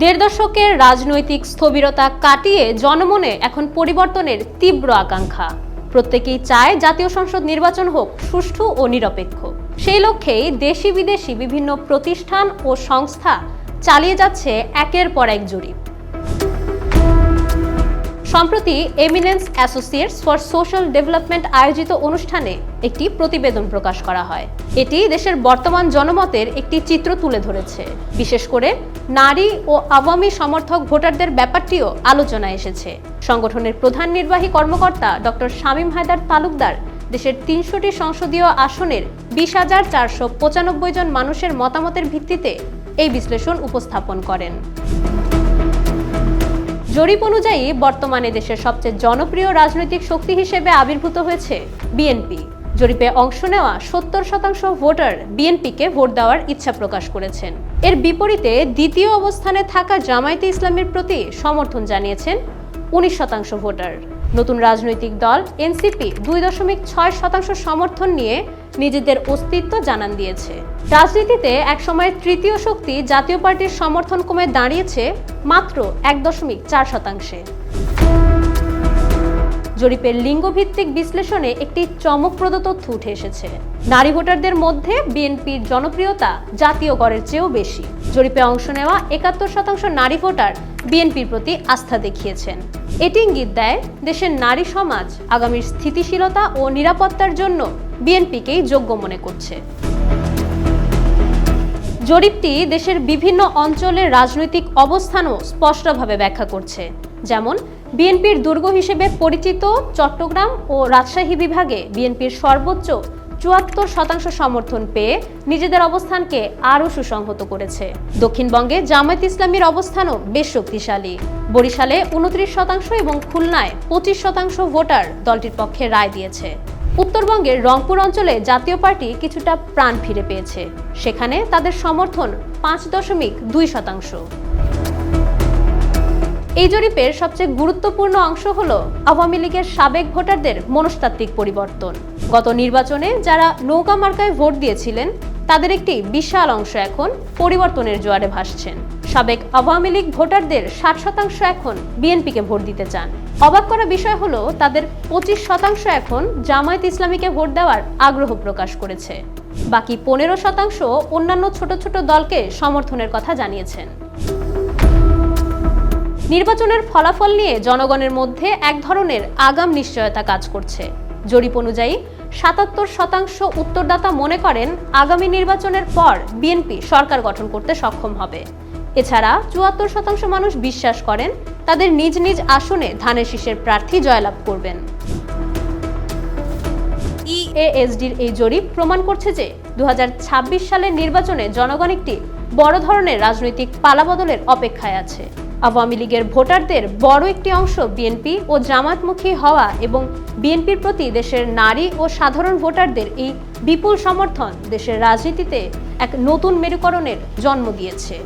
দেড় দশকের রাজনৈতিক স্থবিরতা কাটিয়ে জনমনে এখন পরিবর্তনের তীব্র আকাঙ্ক্ষা। প্রত্যেকেই চায় জাতীয় সংসদ নির্বাচন হোক সুষ্ঠু ও নিরপেক্ষ। সেই লক্ষ্যেই দেশি বিদেশি বিভিন্ন প্রতিষ্ঠান ও সংস্থা চালিয়ে যাচ্ছে একের পর এক জরিপ। সম্প্রতি eminence associates for social development আয়োজিত অনুষ্ঠানে একটি প্রতিবেদন প্রকাশ করা হয়। এটি দেশের বর্তমান জনমতের একটি চিত্র তুলে ধরেছে। বিশেষ করে নারী ও আওয়ামী সমর্থক ভোটারদের ব্যাপারটিও আলোচনায় এসেছে। সংগঠনের প্রধান নির্বাহী কর্মকর্তা ডক্টর শামীম হায়দার তালুকদার দেশের ৩০০টি সংসদীয় আসনের ২০,৪৯৫ জন মানুষের মতামতের ভিত্তিতে এই বিশ্লেষণ উপস্থাপন করেন। জরিপ অনুযায়ী বর্তমানে দেশের সবচেয়ে জনপ্রিয় রাজনৈতিক শক্তি হিসেবে আবির্ভূত হয়েছে বিএনপি। জরিপে অংশ নেওয়া ৭০% ভোটার বিএনপিকে ভোট দেওয়ার ইচ্ছা প্রকাশ করেছেন। এর বিপরীতে দ্বিতীয় অবস্থানে থাকা জামায়াতে ইসলামীর প্রতি সমর্থন জানিয়েছেন ১৯% ভোটার। নতুন রাজনৈতিক দল এনসিপি ২.৬% সমর্থন নিয়ে নিজেদের অস্তিত্ব জানান দিয়েছে। রাজনীতিতে একসময়ের তৃতীয় শক্তি জাতীয় পার্টির সমর্থন কমে দাঁড়িয়েছে মাত্র ১.৪%। জরিপের লিঙ্গভিত্তিক বিশ্লেষণে একটি চমকপ্রদ তথ্য উঠে এসেছে। নারী ভোটারদের মধ্যে বিএনপির জনপ্রিয়তা জাতীয় গড়ের চেয়েও বেশি। জরিপে অংশ নেওয়া ৭১% নারী ভোটার বিএনপির প্রতি আস্থা দেখিয়েছেন। এটি ইঙ্গিত দেয় দেশের নারী সমাজ আগামীর স্থিতিশীলতা ও নিরাপত্তার জন্য বিএনপিকেই যোগ্য মনে করছে। জরিপটি দেশের বিভিন্ন অঞ্চলের রাজনৈতিক অবস্থানও স্পষ্টভাবে ব্যাখ্যা করছে। যেমন বিএনপির দুর্গ হিসেবে পরিচিত চট্টগ্রাম ও রাজশাহী বিভাগে বিএনপির সর্বোচ্চ ৭৪% সমর্থন পেয়ে নিজেদের অবস্থানকে আরও সুসংহত করেছে। দক্ষিণবঙ্গে জামায়াত ইসলামীর অবস্থানও বেশ শক্তিশালী। বরিশালে ২৯% এবং খুলনায় ২৫% ভোটার দলটির পক্ষে রায় দিয়েছে। উত্তরবঙ্গের রংপুর অঞ্চলে জাতীয় পার্টি কিছুটা প্রাণ ফিরে পেয়েছে। সেখানে তাদের সমর্থন ৫.২%। এই জরিপের সবচেয়ে গুরুত্বপূর্ণ অংশ হলো আওয়ামী লীগের সাবেক ভোটারদের মনস্তাত্ত্বিক পরিবর্তন। গত নির্বাচনে যারা নৌকা মার্কায় ভোট দিয়েছিলেন তাদের একটি বিশাল অংশ এখন পরিবর্তনের জোয়ারে ভাসছেন। সাবেক আওয়ামী লীগ ভোটারদের ৬০% এখন বিএনপিকে ভোট দিতে চান। অবাক করা বিষয় হলো তাদের ২৫% এখন জামায়াত ইসলামীকে ভোট দেওয়ার আগ্রহ প্রকাশ করেছে। বাকি ১৫% অন্যান্য ছোট ছোট দলকে সমর্থনের কথা জানিয়েছেন। নির্বাচনের ফলাফল নিয়ে জনগণের মধ্যে এক ধরনের আগাম নিশ্চয়তা কাজ করছে। জরিপ অনুযায়ী ৭৭% উত্তরদাতা মনে করেন আগামী নির্বাচনের পর বিএনপি সরকার গঠন করতে সক্ষম হবে। এছাড়া ৭৪% মানুষ বিশ্বাস করেন তাদের নিজ নিজ আসনে ধানের শীষের প্রার্থী জয়লাভ করবেন। ইএএসডির এই জরিপ প্রমাণ করছে যে ২০২৬ সালের নির্বাচনে জনগণ একটি বড় ধরনের রাজনৈতিক পালাবদলের অপেক্ষায় আছে। আওয়ামী লীগের ভোটারদের বড় একটি অংশ বিএনপি ও জামায়াতমুখী হওয়া এবং বিএনপির প্রতি দেশের নারী ও সাধারণ ভোটারদের এই বিপুল সমর্থন দেশের রাজনীতিতে এক নতুন মেরুকরণের জন্ম দিয়েছে।